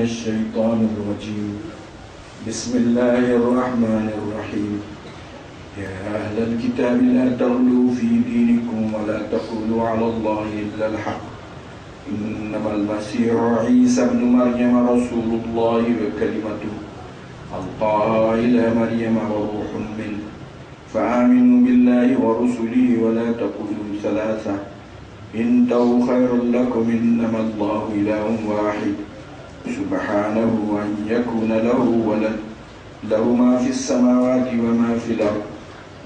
الشيطان الرجيم بسم الله الرحمن الرحيم يا أهل الكتاب لا تغلوا في دينكم ولا تقولوا على الله إلا الحق إنما المسيح عيسى ابن مريم رسول الله وكلمته ألقاها إلى مريم وروح منه فآمنوا بالله ورسله ولا تقولوا ثلاثة انتهوا خير لكم إنما الله إله واحد سبحانه أن يكون له ولد له ما في السماوات وما في الأرض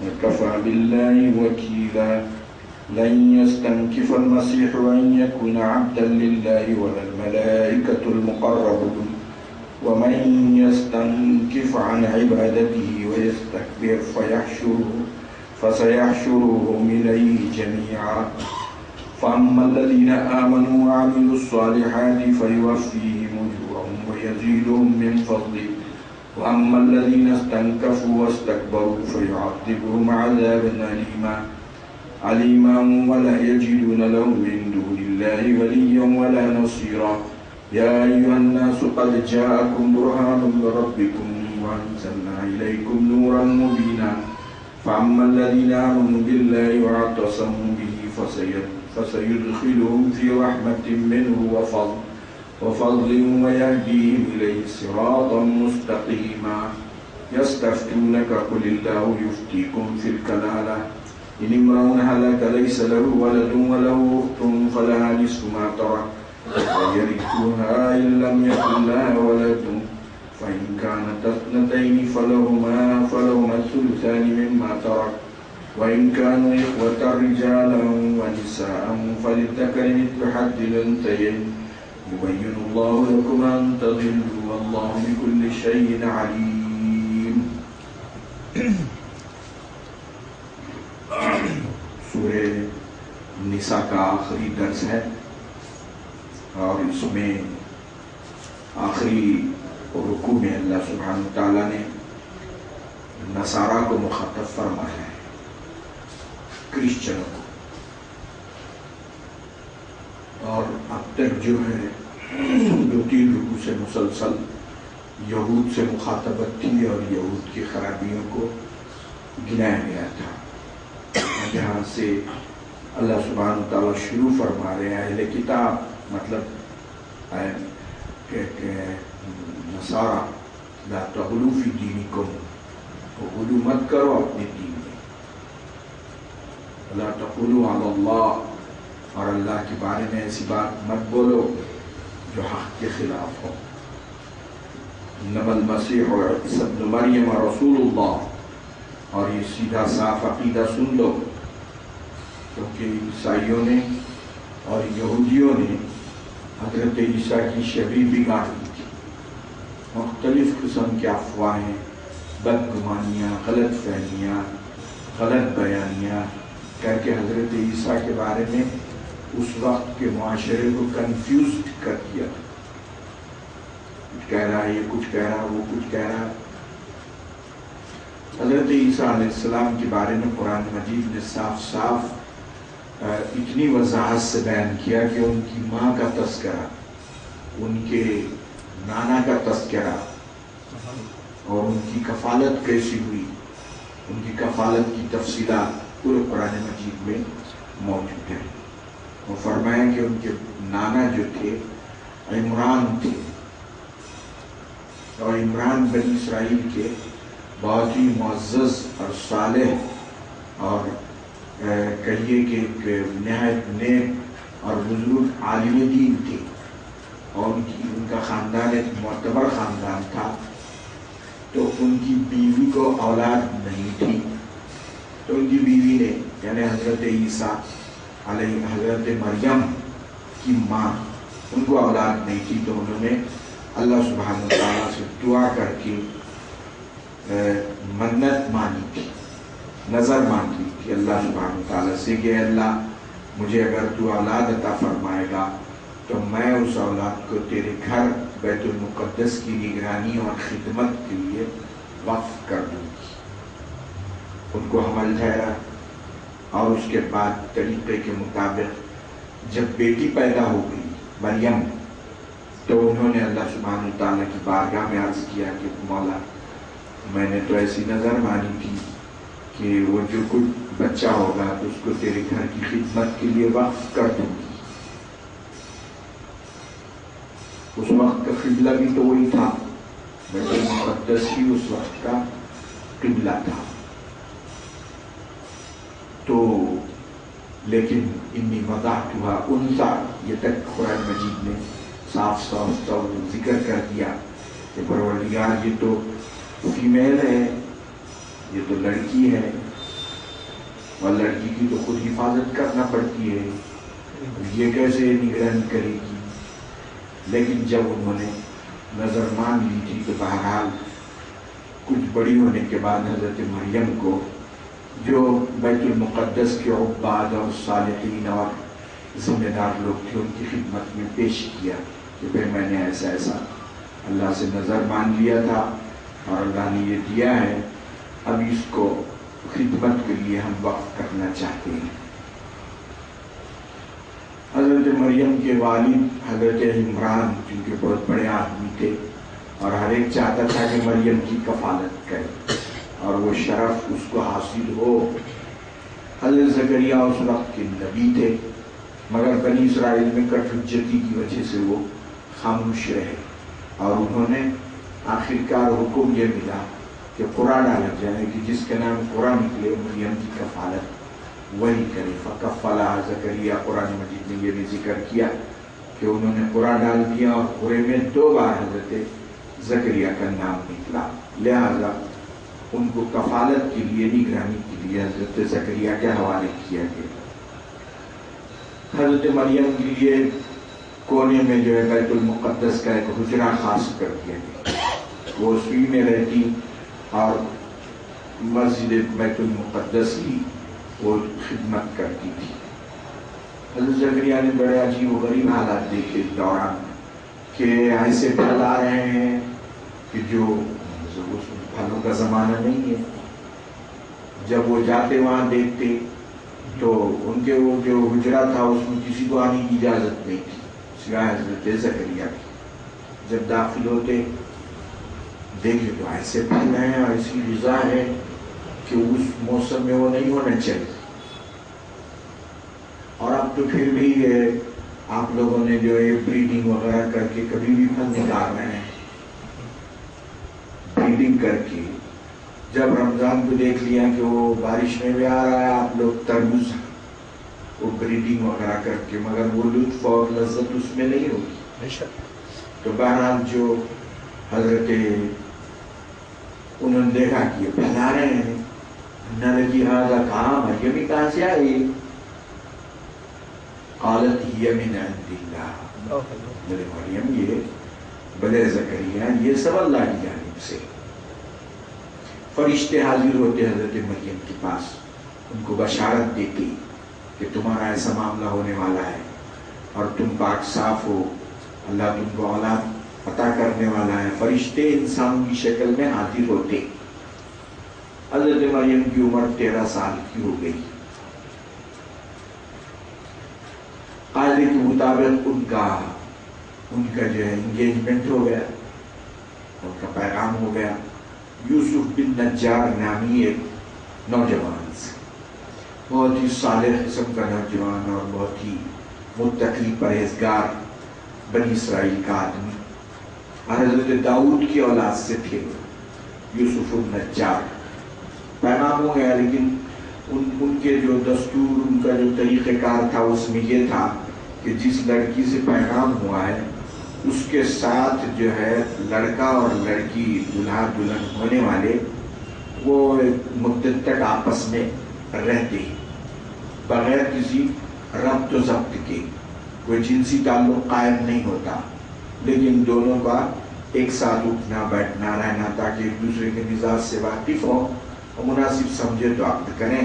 وكفى بالله وكيلا لن يستنكف المسيح أن يكون عبدا لله ولا الملائكة المقربون ومن يستنكف عن عبادته ويستكبر فسيحشرهم إليه جميعا فأما الذين آمنوا وعملوا الصالحات فيوفيهم أجورهم ويزيدهم من فضله وأما الذين استنكفوا واستكبروا فيعذبهم عذابا أليما ولا يجدون لهم من دون الله وليا ولا نصيرا يا أيها الناس قد جاءكم برهان من ربكم وأنزلنا إليكم نورا مبينا فأما الذين آمنوا بالله واعتصموا به فسيدخلهم في رحمة منه وفضل ويهديهم إليه صراطا مستقيما يستفتونك قل الله يفتيكم في الكلالة إن امرؤ هلك ليس له ولد وله أخت فلها نصف ما ترك ويرثها إن لم يكن لها ولد فإن كانت اثنتين فلهما الثلثان مما ترك وإن كانوا إخوة رجالا ونساء فللذكر مثل حظ الأنثيين يبين الله لكم أن تضلوا والله بكل شيء عليم. سورہ نساء کا آخری درس ہے اور اس میں آخری رکوع میں اللہ سبحانہ وتعالیٰ نے نصارہ کو مخاطب فرمایا ہے، کرسچنوں کو، اور اب تک جو ہے 2-3 رکوع سے مسلسل یہود سے مخاطبت تھی اور یہود کی خرابیوں کو گنایا گیا تھا. جہاں سے اللہ سبحانہ وتعالیٰ شروع فرما رہے ہیں اہل کتاب مطلب کہ نصارہ لا تغلو فی دینکم، غلو مت کرو اپنے دین میں، لا تقولوا علی اللہ، اور اللہ کے بارے میں ایسی بات مت بولو جو حق کے خلاف ہو. انما المسیح عیسی ابن مریم رسول اللہ، اور یہ سیدھا صاف عقیدہ سن لو، کیونکہ عیسائیوں نے اور یہودیوں نے حضرت عیسیٰ کی شبیہ بگاڑ دی تھی. مختلف قسم کے افواہیں، بدگمانیاں، غلط فہمیاں، غلط بیانیاں کر کے حضرت عیسیٰ کے بارے میں اس وقت کے معاشرے کو کنفیوزڈ کر دیا تھا. کچھ کہہ رہا ہے، یہ کچھ کہہ رہا، وہ کچھ کہہ رہا. حضرت عیسیٰ علیہ السلام کے بارے میں قرآن مجید نے صاف صاف اتنی وضاحت سے بیان کیا کہ ان کی ماں کا تذکرہ، ان کے نانا کا تذکرہ اور ان کی کفالت کیسی ہوئی، ان کی کفالت کی تفصیلات پورے قرآن مجید میں موجود ہیں. وہ فرمایا کہ ان کے نانا جو تھے عمران تھے، اور عمران بنی اسرائیل کے بہت ہی معزز اور صالح اور کہیے کہ ایک نہایت نیک اور بزرگ عالم دین تھے، اور ان کا خاندان ایک معتبر خاندان تھا. تو ان کی بیوی کو اولاد نہیں تھی، تو ان کی بیوی نے یعنی حضرت عیسیٰ علیہ حضرت مریم کی ماں، ان کو اولاد نہیں تھی، تو انہوں نے اللہ سبحانہ وتعالیٰ سے دعا کر کے منت مانی تھی، نظر مانگی تھی اللہ سبحانہ وتعالیٰ سے کہ اللہ مجھے اگر تو اولاد عطا فرمائے گا تو میں اس اولاد کو تیرے گھر بیت المقدس کی نگرانی اور خدمت کے لیے وقف کر دوں گی. ان کو حمل ٹھہرا، اور اس کے بعد طریقے کے مطابق جب بیٹی پیدا ہو گئی مریم، تو انہوں نے اللہ سبحانہ تعالیٰ کی بارگاہ میں عرض کیا کہ مولا میں نے تو ایسی نظر مانی تھی کہ وہ جو کچھ بچہ ہوگا تو اس کو تیرے گھر کی خدمت کے لیے وقف کر دوں گی. اس وقت کا قبلہ بھی تو وہی تھا، بیت المقدس ہی اس وقت کا قبلہ تھا. تو لیکن انی وضعتها انثى، یہ تک قرآن مجید نے صاف صاف ذکر کر دیا کہ پروردگار یہ تو فیمیل ہے، یہ تو لڑکی ہے، اور لڑکی کی تو خود حفاظت کرنا پڑتی ہے، یہ کیسے نگرانی کرے گی. لیکن جب انہوں نے نظر مان لی تھی تو بہرحال کچھ بڑی ہونے کے بعد حضرت مریم کو جو بیت المقدس کے عباد اور صالحین اور ذمہ دار لوگ تھے ان کی خدمت میں پیش کیا کہ پھر میں نے ایسا ایسا اللہ سے نظر مان لیا تھا اور اللہ نے یہ دیا ہے، اب اس کو خدمت کے لیے ہم وقف کرنا چاہتے ہیں. حضرت مریم کے والد حضرت عمران چونکہ بہت بڑے آدمی تھے اور ہر ایک چاہتا تھا کہ مریم کی کفالت کرے اور وہ شرف اس کو حاصل ہو. حضرت زکریا اس وقت کے نبی تھے مگر بنی اسرائیل میں کٹ حجتی کی وجہ سے وہ خاموش رہے اور انہوں نے آخرکار حکم یہ ملا کہ قرآن ڈالا جائے کہ جس کے نام قرآن نکلے مریم کی کفالت وہی کرے. فکفلھا زکریا، قرآن مجید نے یہ بھی ذکر کیا کہ انہوں نے قرآن ڈال دیا اور قرے میں 2 بار حضرت زکریا کا نام نکلا، لہذا ان کو کفالت کے لیے نگرانی کے لیے حضرت زکریا کے حوالے کیا گیا. حضرت مریم کے لیے کونے میں جو ہے بیت المقدس کا ایک حجرہ خاص کر دیا گیا، وہ اسی میں رہتی اور مسجد بیت المقدس کی وہ خدمت کرتی تھی. حضرت زکریا نے بڑے عجیب و غریب حالات دیکھے اس دوران کہ ایسے پھل آ رہے ہیں کہ جو پھلوں کا زمانہ نہیں ہے. جب وہ جاتے وہاں دیکھتے تو ان کے وہ جو حجرہ تھا اس میں کسی کو آنے کی اجازت نہیں تھی سوائے حضرت زکریا کی. جب داخل ہوتے دیکھے تو ایسے پھل ہیں، ایسی غذا ہے کہ اس موسم میں وہ نہیں ہونا چاہیے. اور اب تو پھر بھی آپ لوگوں نے جو ہے بریڈنگ وغیرہ کر کے کبھی بھی پھل نکال رہے ہیں. بریڈنگ کر کے جب رمضان کو دیکھ لیا کہ وہ بارش میں بھی آ رہا ہے، آپ لوگ تربوز وہ بریڈنگ وغیرہ کر کے، مگر وہ لطف اور لذت اس میں نہیں ہوگی. تو بہرحال جو حضرت انہوں نے دیکھا کہ یہ پھل آ رہے ہیں، نہ لگی ہاذا کہاں مریم کہاں سے آئی؟ قالت ہی من عند اللہ، بلے مریم یہ بلے زکریا یہ سب اللہ کی جانب سے. فرشتے حاضر ہوتے حضرت مریم کے پاس، ان کو بشارت دیتی کہ تمہارا ایسا معاملہ ہونے والا ہے اور تم پاک صاف ہو، اللہ تم کو اولاد عطا کرنے والا ہے. فرشتے انسان کی شکل میں حاضر ہوتے. حضرت مریم کی عمر 13 سال کی ہو گئی. قاعدے کے مطابق ان کا جو ہے انگیجمنٹ ہو گیا، ان کا پیغام ہو گیا. یوسف بن نجار نامی ایک نوجوان سے، بہت ہی صالح قسم کا نوجوان اور بہت ہی متقی پرہیزگار بنی اسرائیل کا آدمی، اور حضرت داؤد کی اولاد سے تھے یوسف النجار. پیغام ہو گیا، لیکن ان کے جو دستور، ان کا جو طریقہ کار تھا اس میں یہ تھا کہ جس لڑکی سے پیغام ہوا ہے اس کے ساتھ جو ہے لڑکا اور لڑکی دلہا دلہن ہونے والے وہ مدت تک آپس میں رہتے بغیر کسی ربط و ضبط کے، کوئی جنسی تعلق قائم نہیں ہوتا، لیکن دونوں کا ایک ساتھ اٹھنا بیٹھنا رہنا تاکہ ایک دوسرے کے مزاج سے واقف ہوں اور مناسب سمجھے تو عقد کریں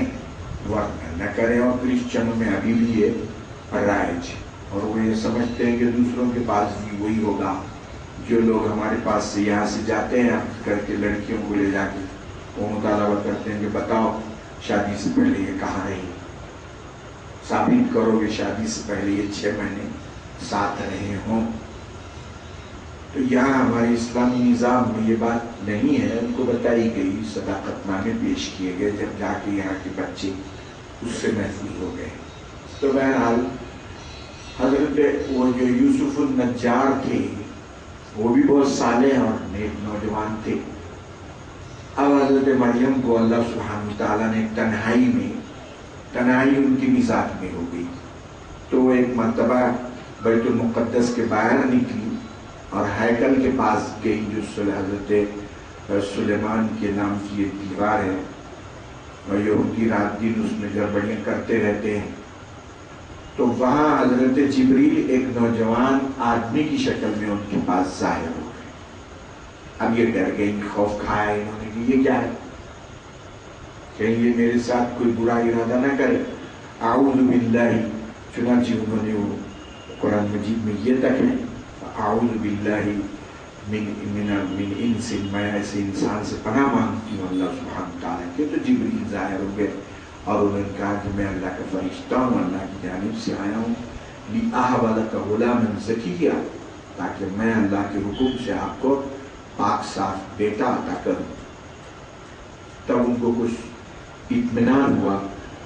ورنہ نہ کریں. اور کرسچنوں میں ابھی بھی یہ رائج، اور وہ یہ سمجھتے ہیں کہ دوسروں کے پاس بھی وہی ہوگا. جو لوگ ہمارے پاس سے یہاں سے جاتے ہیں عقد کر کے لڑکیوں کو لے جا کے وہ مطالبہ کرتے ہیں کہ بتاؤ شادی سے پہلے یہ کہاں رہی، ثابت کرو کہ شادی سے پہلے یہ 6 مہینے ساتھ رہے ہوں. تو یہاں ہمارے اسلامی نظام میں یہ بات نہیں ہے، ان کو بتائی گئی، صداقت نامے پیش کیے گئے، جب جا کے یہاں کے بچے اس سے محفوظ ہو گئے۔ تو بہرحال حضرت وہ جو یوسف النجار تھے وہ بھی بہت صالح اور نیک نوجوان تھے۔ اب حضرت مریم کو اللہ سبحانہ تعالیٰ نے تنہائی ان کی مزاج میں ہو گئی، تو وہ ایک مرتبہ بیت المقدس کے باہر نکلی اور ہیکل کے پاس گئی، جو حضرت سلیمان کے نام کی ایک دیوار ہے، اور یہودی رات دن اس میں گڑبڑیاں کرتے رہتے ہیں۔ تو وہاں حضرت جبریل ایک نوجوان آدمی کی شکل میں ان کے پاس ظاہر ہو گئے۔ اب یہ ڈر گئی، خوف کھایا انہوں نے کہ یہ کیا ہے، کہیں یہ میرے ساتھ کوئی برا ارادہ نہ کرے۔ اعوذ باللہ، چنانچہ انہوں نے وہ قرآن مجید میں یہ تک ہے، اعوذ باللہ من انس، میں ایسے انسان سے پناہ مانگتی ہوں اللہ سبحانہ تعالیٰ کے۔ تو جبریل ظاہر ہو گئے اور انہوں نے کہا کہ میں اللہ کا فرشتہ ہوں، اللہ کی جانب سے آیا ہوں، لِأَهَبَ لَكَ غُلَامًا زَكِيًّا، تاکہ میں اللہ کے حکم سے آپ کو پاک صاف بیٹا عطا کروں۔ تب ان کو کچھ اطمینان ہوا،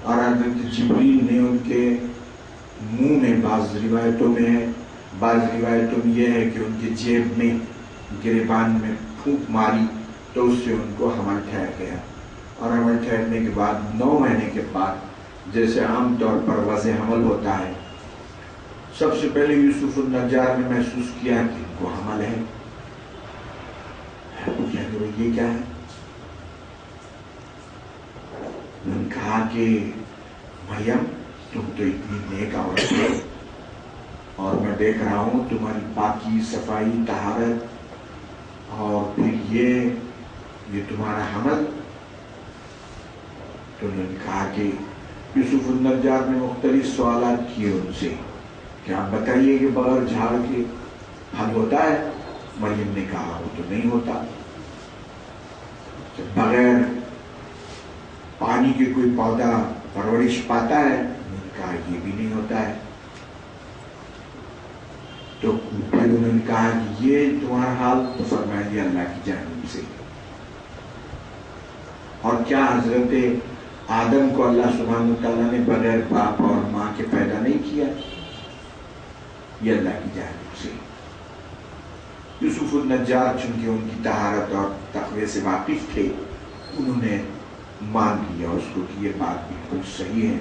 اور حضرت جبریل نے ان کے منہ میں، بعض روایتوں میں یہ ہے کہ ان کے جیب میں، گریبان میں پھونک ماری، تو اس سے ان کو حمل ٹھہر گیا۔ اور حمل ٹھہرنے کے بعد 9 مہینے کے بعد، جیسے عام طور پر وضع حمل ہوتا ہے، سب سے پہلے یوسف النجار نے محسوس کیا کہ ان کو حمل ہے۔ یہ کیا ہے؟ انہوں نے کہا کہ مریم، تم تو اتنی نیک عورت ہو، اور میں دیکھ رہا ہوں تمہاری پاکی، صفائی، طہارت، اور پھر یہ تمہارا حمل۔ تو انہوں نے کہا کہ یوسف النجار نے مختلف سوالات کیے ان سے کہ آپ بتائیے کہ بغیر جھاڑ کے حل ہوتا ہے؟ مریم نے کہا وہ تو نہیں ہوتا۔ بغیر پانی کے کوئی پودا پرورش پاتا ہے؟ انہوں نے کہا یہ بھی نہیں ہوتا ہے۔ تو پھر انہوں نے کہا کہ یہ تمہارا حال، تو فرمایا یہ اللہ کی جانب سے۔ اور کیا حضرت آدم کو اللہ سبحانہ تعالیٰ نے بغیر باپ اور ماں کے پیدا نہیں کیا؟ یہ اللہ کی جانب سے۔ یوسف النجار چونکہ ان کی طہارت اور تقوی سے واقف تھے، انہوں نے مان لیا اس کو کہ یہ بات بالکل صحیح ہے۔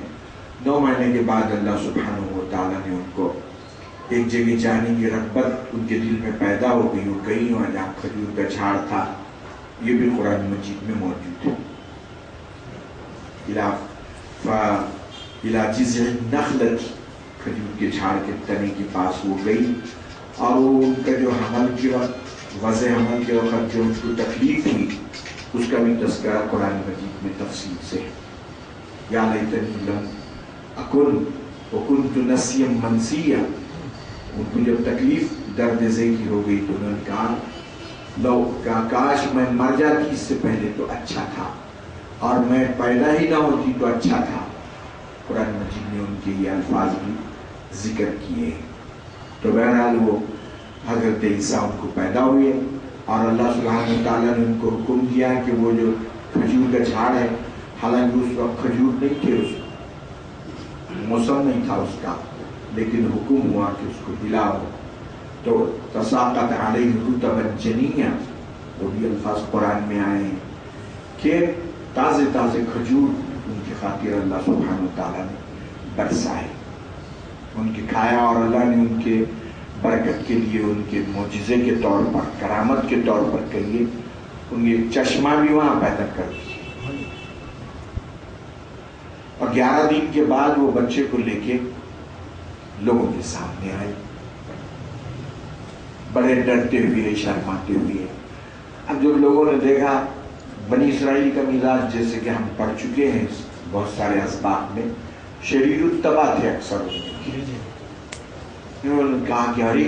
9 مہینے کے بعد اللہ سبحانہ و تعالیٰ نے ان کو ایک جگہ جانے کی رغبت ان کے دل میں پیدا ہو گئی، وہ گئی وہاں جہاں کھجور کا جھاڑ تھا، یہ بھی قرآن مجید میں موجود ہے۔ اِلَى جِذْعِ النَّخْلَةِ، کھجور کے جھاڑ کے تنے کے پاس وہ گئی، اور وہ ان کا جو حمل کے وقت، وضع حمل کے وقت جو ان کو تکلیف تھی، اس کا بھی تذکرہ قرآن مجید میں تفصیل سے ہے۔ یا لیتنی لم اکن وکنت نسیا منسیا، ان کو جب تکلیف درد ذیلی ہو گئی تو انہوں نے کہا لو، کاش میں مر جاتی اس سے پہلے تو اچھا تھا، اور میں پیدا ہی نہ ہوتی تو اچھا تھا۔ قرآن مجید نے ان کے یہ الفاظ بھی ذکر کیے۔ تو بہرحال وہ حضرت عیسیٰ ان کو پیدا ہوئے، اور اللہ سبحانہ تعالیٰ نے ان کو حکم دیا کہ وہ جو کھجور کا جھاڑ ہے، حالانکہ اس وقت کھجور نہیں تھے، اس موسم نہیں تھا اس کا، لیکن حکم ہوا کہ اس کو ہلاؤ، تو تساقط علیہ رطبا جنیا، وہ بھی الفاظ قرآن میں آئے ہیں کہ تازے تازے کھجور ان کی خاطر اللہ سبحانہ تعالیٰ نے برسائے، ان کے کھایا، اور اللہ نے ان کے برکت کے لیے، ان کے معجزے کے طور پر، کرامت کے طور پر کہیے، ان کے چشمہ بھی وہاں پیدا کر دیا۔ اور 11 دن کے بعد وہ بچے کو لے کے لوگوں کے سامنے آئے، بڑے ڈرتے ہوئے، شرماتے ہوئے۔ اب جب لوگوں نے دیکھا، بنی اسرائیل کا مزاج جیسے کہ ہم پڑھ چکے ہیں بہت سارے اسباق میں، شدید الطبع تھے اکثر، انہوں نے کہا کہ ارے